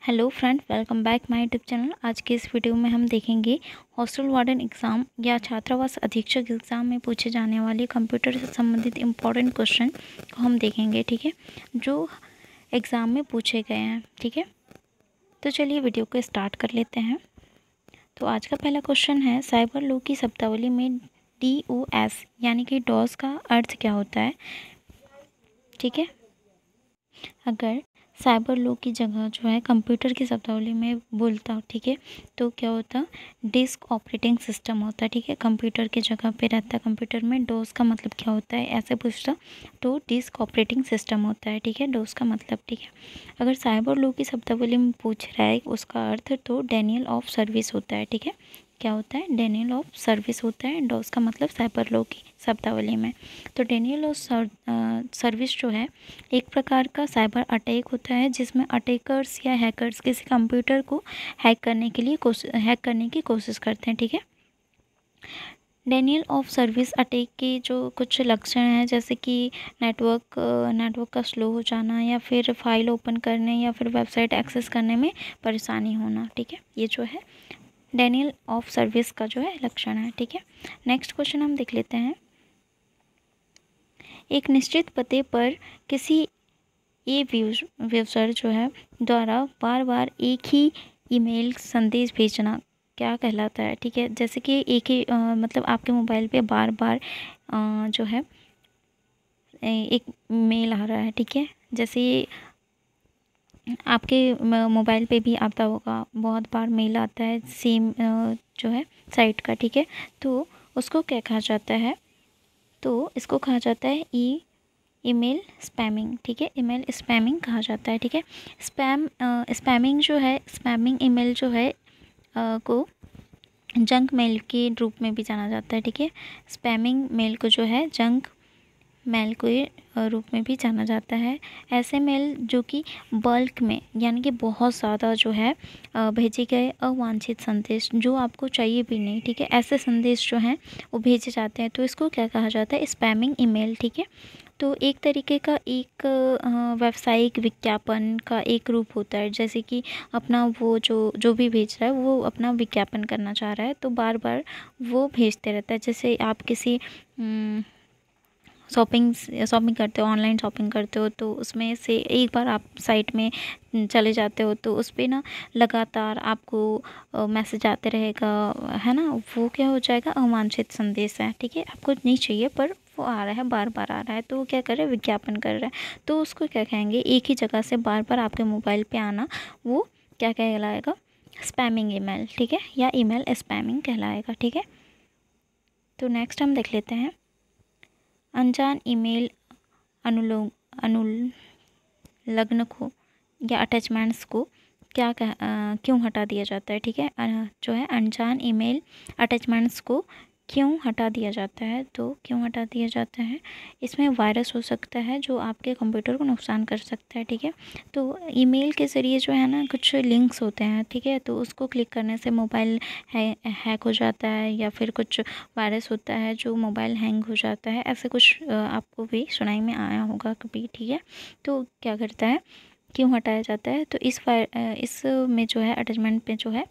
Hello friend, welcome back my YouTube channel. आज के इस वीडियो में हम देखेंगे हॉस्टल वार्डन एग्ज़ाम या छात्रावास अधीक्षक एग्ज़ाम में पूछे जाने वाले कंप्यूटर से संबंधित इम्पोर्टेंट क्वेश्चन को हम देखेंगे, ठीक है, जो एग्ज़ाम में पूछे गए हैं, ठीक है। तो चलिए वीडियो को स्टार्ट कर लेते हैं। तो आज का पहला क्वेश्चन है, साइबर लॉ की शब्दावली में DOS यानी कि डॉस का अर्थ क्या होता है, ठीक है। अगर साइबर लॉ की जगह जो है कंप्यूटर की शब्दावली में बोलता, ठीक है, तो क्या होता, डिस्क ऑपरेटिंग सिस्टम होता है, ठीक है। कंप्यूटर की जगह पे रहता है, कंप्यूटर में डोस का मतलब क्या होता है ऐसे पूछता, तो डिस्क ऑपरेटिंग सिस्टम होता है, ठीक है, डोस का मतलब, ठीक है। अगर साइबर लॉ की शब्दावली में पूछ रहा है उसका अर्थ, तो डेनियल ऑफ सर्विस होता है, ठीक है। क्या होता है, डेनियल ऑफ सर्विस होता है, डोस का मतलब साइबर लॉ की शब्दावली में। तो डेनियल ऑफ सर्विस जो है एक प्रकार का साइबर अटैक होता है जिसमें अटैकर्स या हैकर्स किसी कंप्यूटर को हैक करने की कोशिश करते हैं, ठीक है। डेनियल ऑफ सर्विस अटैक के जो कुछ लक्षण हैं, जैसे कि नेटवर्क का स्लो हो जाना, या फिर फाइल ओपन करने या फिर वेबसाइट एक्सेस करने में परेशानी होना, ठीक है। ये जो है डेनियल ऑफ सर्विस का जो है लक्षण है, ठीक है। नेक्स्ट क्वेश्चन हम देख लेते हैं। एक निश्चित पते पर किसी यूज़र जो है द्वारा बार बार एक ही ईमेल संदेश भेजना क्या कहलाता है, ठीक है। जैसे कि एक ही मतलब आपके मोबाइल पे बार बार जो है एक मेल आ रहा है, ठीक है। जैसे आपके मोबाइल पे भी आता होगा, बहुत बार मेल आता है सेम जो है साइट का, ठीक है। तो उसको क्या कहा जाता है, तो इसको कहा जाता है ईमेल स्पैमिंग, ठीक है। ईमेल स्पैमिंग कहा जाता है, ठीक है। स्पैमिंग जो है, स्पैमिंग ईमेल जो है को जंक मेल के रूप में भी जाना जाता है, ठीक है। स्पैमिंग मेल को जो है जंक मेल के रूप में भी जाना जाता है। ऐसे मेल जो कि बल्क में यानी कि बहुत ज़्यादा जो है भेजे गए अवांछित संदेश जो आपको चाहिए भी नहीं, ठीक है, ऐसे संदेश जो हैं वो भेजे जाते हैं, तो इसको क्या कहा जाता है, स्पैमिंग ईमेल, ठीक है। तो एक तरीके का एक व्यावसायिक विज्ञापन का एक रूप होता है, जैसे कि अपना वो जो भी भेज रहा है वो अपना विज्ञापन करना चाह रहा है, तो बार बार वो भेजते रहता है। जैसे आप किसी शॉपिंग करते हो, ऑनलाइन शॉपिंग करते हो, तो उसमें से एक बार आप साइट में चले जाते हो तो उस पर ना लगातार आपको मैसेज आते रहेगा, है ना। वो क्या हो जाएगा, अवांछित संदेश है, ठीक है, आपको नहीं चाहिए पर वो आ रहा है, बार बार आ रहा है, तो वो क्या कर रहा है, विज्ञापन कर रहा है, तो उसको क्या कहेंगे, एक ही जगह से बार बार आपके मोबाइल पे आना, वो क्या कहलाएगा, स्पैमिंग ईमेल, ठीक है, या ईमेल स्पैमिंग कहलाएगा, ठीक है। तो नेक्स्ट हम देख लेते हैं, अनजान ईमेल अनुलग्न को या अटैचमेंट्स को क्यों हटा दिया जाता है, ठीक है। जो है अनजान ईमेल अटैचमेंट्स को क्यों हटा दिया जाता है, तो क्यों हटा दिया जाता है, इसमें वायरस हो सकता है जो आपके कंप्यूटर को नुकसान कर सकता है, ठीक है। तो ईमेल के ज़रिए जो है ना कुछ लिंक्स होते हैं, ठीक है, तो उसको क्लिक करने से मोबाइल हैक हो जाता है, या फिर कुछ वायरस होता है जो मोबाइल हैंग हो जाता है, ऐसे कुछ आपको भी सुनाई में आया होगा कभी, ठीक है। तो क्या करता है, क्यों हटाया जाता है, तो इस में जो है अटैचमेंट पे जो है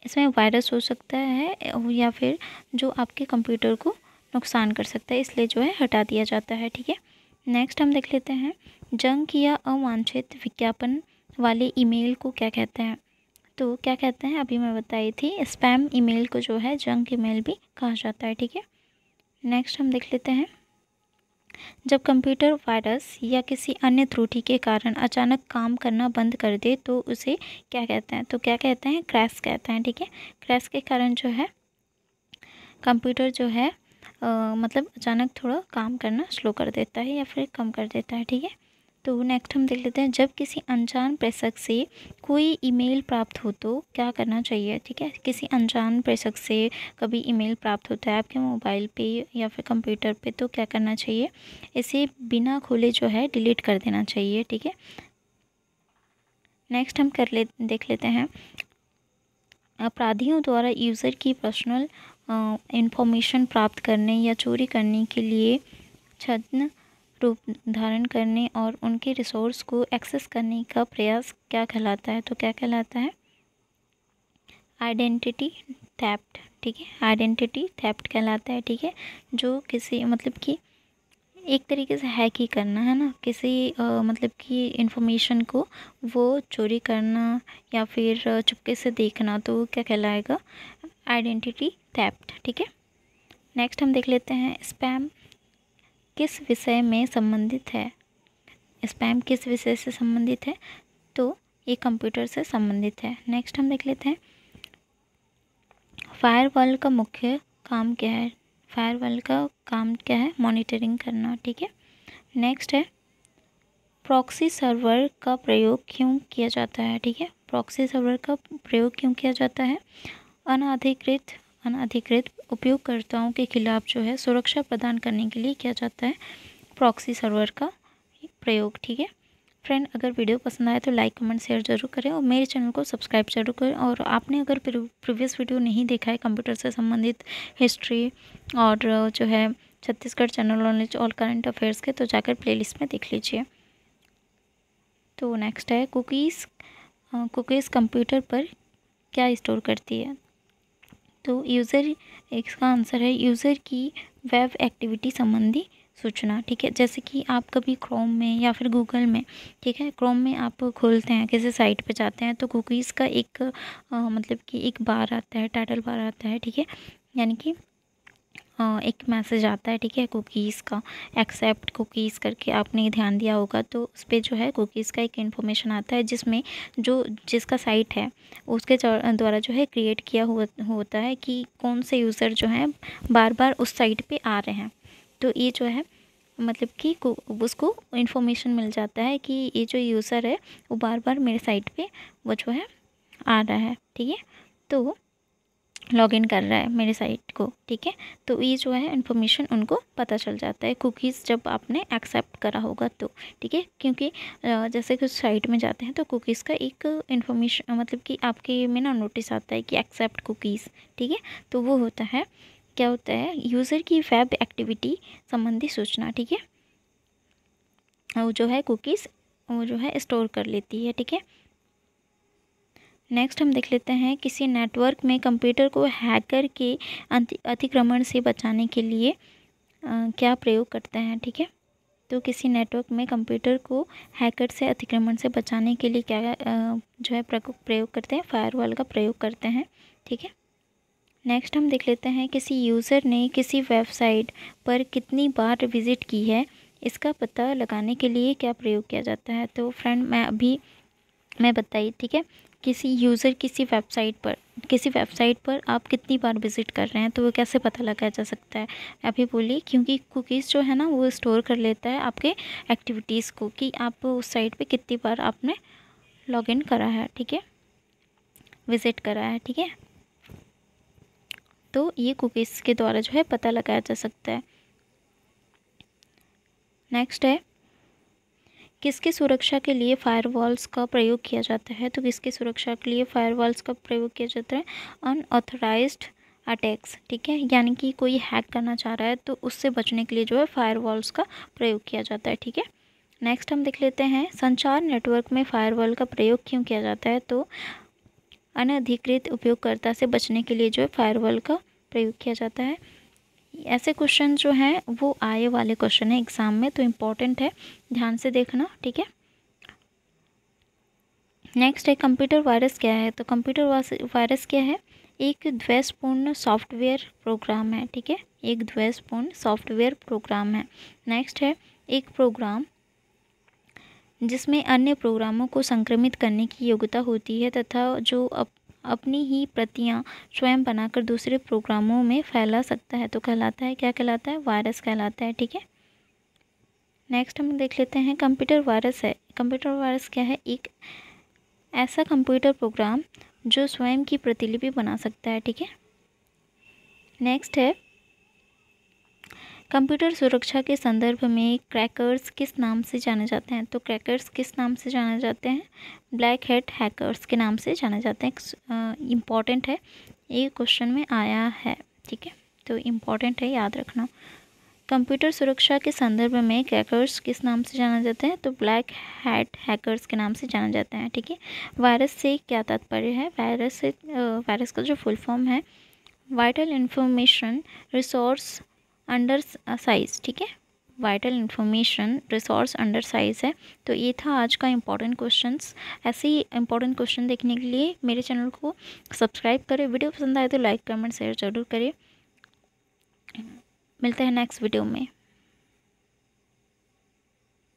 इसमें वायरस हो सकता है, या फिर जो आपके कंप्यूटर को नुकसान कर सकता है, इसलिए जो है हटा दिया जाता है, ठीक है। नेक्स्ट हम देख लेते हैं, जंक या अवांछित विज्ञापन वाले ईमेल को क्या कहते हैं, तो क्या कहते हैं, अभी मैं बताई थी, स्पैम ईमेल को जो है जंक ईमेल भी कहा जाता है, ठीक है। नेक्स्ट हम देख लेते हैं, जब कंप्यूटर वायरस या किसी अन्य त्रुटि के कारण अचानक काम करना बंद कर दे तो उसे क्या कहते हैं, तो क्या कहते हैं, क्रैश कहते हैं, ठीक है। क्रैश के कारण जो है कंप्यूटर जो है मतलब अचानक थोड़ा काम करना स्लो कर देता है या फिर कम कर देता है, ठीक है। तो नेक्स्ट हम देख लेते हैं, जब किसी अनजान प्रेषक से कोई ईमेल प्राप्त हो तो क्या करना चाहिए, ठीक है। किसी अनजान प्रेषक से कभी ईमेल प्राप्त होता है आपके मोबाइल पे या फिर कंप्यूटर पे, तो क्या करना चाहिए, इसे बिना खोले जो है डिलीट कर देना चाहिए, ठीक है। नेक्स्ट हम देख लेते हैं, अपराधियों द्वारा यूज़र की पर्सनल इंफॉर्मेशन प्राप्त करने या चोरी करने के लिए छद्म रूप धारण करने और उनके रिसोर्स को एक्सेस करने का प्रयास क्या कहलाता है? तो क्या कहलाता है? Identity theft. ठीक है, आइडेंटिटी थेफ्ट कहलाता है। ठीक है, जो किसी मतलब कि एक तरीके से हैक ही करना है ना, किसी मतलब कि इंफॉर्मेशन को वो चोरी करना या फिर चुपके से देखना, तो क्या कहलाएगा? Identity theft. ठीक है, नेक्स्ट हम देख लेते हैं स्पैम किस विषय में संबंधित है? स्पैम किस विषय से संबंधित है? तो ये कंप्यूटर से संबंधित है। नेक्स्ट हम देख लेते हैं फायरवॉल का मुख्य काम क्या है? फायरवॉल का काम क्या है? मॉनिटरिंग करना। ठीक है, नेक्स्ट है प्रॉक्सी सर्वर का प्रयोग क्यों किया जाता है? ठीक है, प्रॉक्सी सर्वर का प्रयोग क्यों किया जाता है? अनधिकृत उपयोगकर्ताओं के खिलाफ जो है सुरक्षा प्रदान करने के लिए किया जाता है प्रॉक्सी सर्वर का प्रयोग। ठीक है फ्रेंड, अगर वीडियो पसंद आए तो लाइक कमेंट शेयर जरूर करें और मेरे चैनल को सब्सक्राइब जरूर करें। और आपने अगर प्रीवियस वीडियो नहीं देखा है कंप्यूटर से संबंधित हिस्ट्री और जो है छत्तीसगढ़ जनरल नॉलेज और करंट अफेयर्स के, तो जाकर प्लेलिस्ट में देख लीजिए। तो नेक्स्ट है कुकीज़ कंप्यूटर पर क्या स्टोर करती है? तो यूज़र, इसका आंसर है यूज़र की वेब एक्टिविटी संबंधी सूचना। ठीक है, जैसे कि आप कभी क्रोम में या फिर गूगल में, ठीक है, क्रोम में आप खोलते हैं, किसी साइट पे जाते हैं तो कुकीज़ का एक मतलब कि एक बार आता है, टाइटल बार आता है। ठीक है, यानी कि एक मैसेज आता है, ठीक है, कुकीज़ का एक्सेप्ट कुकीज़ करके, आपने ध्यान दिया होगा। तो उस पर जो है कुकीज़ का एक इन्फॉर्मेशन आता है जिसमें जिसका साइट है उसके द्वारा जो है क्रिएट किया होता है कि कौन से यूज़र जो हैं बार बार उस साइट पे आ रहे हैं। तो ये जो है मतलब कि उसको इन्फॉर्मेशन मिल जाता है कि ये जो यूज़र है वो बार बार मेरे साइट पे वो जो है आ रहा है। ठीक है, तो लॉगिन कर रहा है मेरे साइट को। ठीक है, तो ये जो है इन्फॉर्मेशन उनको पता चल जाता है कुकीज़ जब आपने एक्सेप्ट करा होगा तो। ठीक है, क्योंकि जैसे कुछ साइट में जाते हैं तो कुकीज़ का एक इन्फॉर्मेशन मतलब कि आपके में ना नोटिस आता है कि एक्सेप्ट कुकीज़। ठीक है, तो वो होता है, क्या होता है, यूज़र की वेब एक्टिविटी संबंधी सूचना। ठीक है, वो जो है कुकीज़ वो जो है स्टोर कर लेती है। ठीक है, नेक्स्ट हम देख लेते हैं किसी नेटवर्क में कंप्यूटर को हैकर के अतिक्रमण से बचाने के लिए क्या प्रयोग करते हैं? ठीक है, तो किसी नेटवर्क में कंप्यूटर को हैकर से अतिक्रमण से बचाने के लिए क्या जो है प्रयोग करते हैं? फायरवॉल का प्रयोग करते हैं। ठीक है, नेक्स्ट हम देख लेते हैं किसी यूज़र ने किसी वेबसाइट पर कितनी बार विज़िट की है, इसका पता लगाने के लिए क्या प्रयोग किया जाता है? तो फ्रेंड मैं बताइए। ठीक है, किसी यूज़र किसी वेबसाइट पर आप कितनी बार विज़िट कर रहे हैं, तो वो कैसे पता लगाया जा सकता है? अभी बोलिए, क्योंकि कुकीज़ जो है ना वो स्टोर कर लेता है आपके एक्टिविटीज़ को कि आप उस साइट पे कितनी बार आपने लॉगिन करा है। ठीक है, विज़िट करा है। ठीक है, तो ये कुकीज़ के द्वारा जो है पता लगाया जा सकता है। नेक्स्ट है किसकी सुरक्षा के लिए फायरवॉल्स का प्रयोग किया जाता है? तो किसकी सुरक्षा के लिए फायरवॉल्स का प्रयोग किया जाता है? Unauthorised attacks. ठीक है, यानी कि कोई हैक करना चाह रहा है तो उससे बचने के लिए जो है फायरवॉल्स का प्रयोग किया जाता है। ठीक है, नेक्स्ट हम देख लेते हैं संचार नेटवर्क में फायरवॉल का प्रयोग क्यों किया जाता है? तो अनधिकृत उपयोगकर्ता से बचने के लिए जो है फायरवॉल का प्रयोग किया जाता है। ऐसे क्वेश्चन जो हैं वो आए वाले क्वेश्चन है एग्ज़ाम में, तो इम्पोर्टेंट है, ध्यान से देखना। ठीक है, नेक्स्ट है कंप्यूटर वायरस क्या है? तो कंप्यूटर वायरस क्या है? एक द्वेषपूर्ण सॉफ्टवेयर प्रोग्राम है। ठीक है, एक द्वेषपूर्ण सॉफ्टवेयर प्रोग्राम है। नेक्स्ट है एक प्रोग्राम जिसमें अन्य प्रोग्रामों को संक्रमित करने की योग्यता होती है तथा जो अपनी ही प्रतियां स्वयं बनाकर दूसरे प्रोग्रामों में फैला सकता है, तो कहलाता है, क्या कहलाता है? वायरस कहलाता है। ठीक है, नेक्स्ट हम देख लेते हैं कंप्यूटर वायरस है। कंप्यूटर वायरस क्या है? एक ऐसा कंप्यूटर प्रोग्राम जो स्वयं की प्रतिलिपि बना सकता है। ठीक है, नेक्स्ट है कंप्यूटर सुरक्षा के संदर्भ में क्रैकर्स किस नाम से जाने जाते हैं? तो क्रैकर्स किस नाम से जाने जाते हैं? ब्लैक हैट हैकर्स के नाम से जाने जाते हैं। इम्पॉर्टेंट है, ये क्वेश्चन में आया है। ठीक है, तो इम्पॉर्टेंट है, याद रखना। कंप्यूटर सुरक्षा के संदर्भ में हैकर्स किस नाम से जाना जाते हैं? तो ब्लैक हैट हैकर्स के नाम से जाना जाता है, ठीक है। वायरस से क्या तात्पर्य है? वायरस का जो फुल फॉर्म है vital information resource under size, ठीक है। Vital information resource under size है। तो ये था आज का इम्पोर्टेंट क्वेश्चंस। ऐसे ही इम्पोर्टेंट क्वेश्चन देखने के लिए मेरे चैनल को सब्सक्राइब करें। वीडियो पसंद आए तो लाइक कमेंट शेयर जरूर करें। मिलते हैं नेक्स्ट वीडियो में।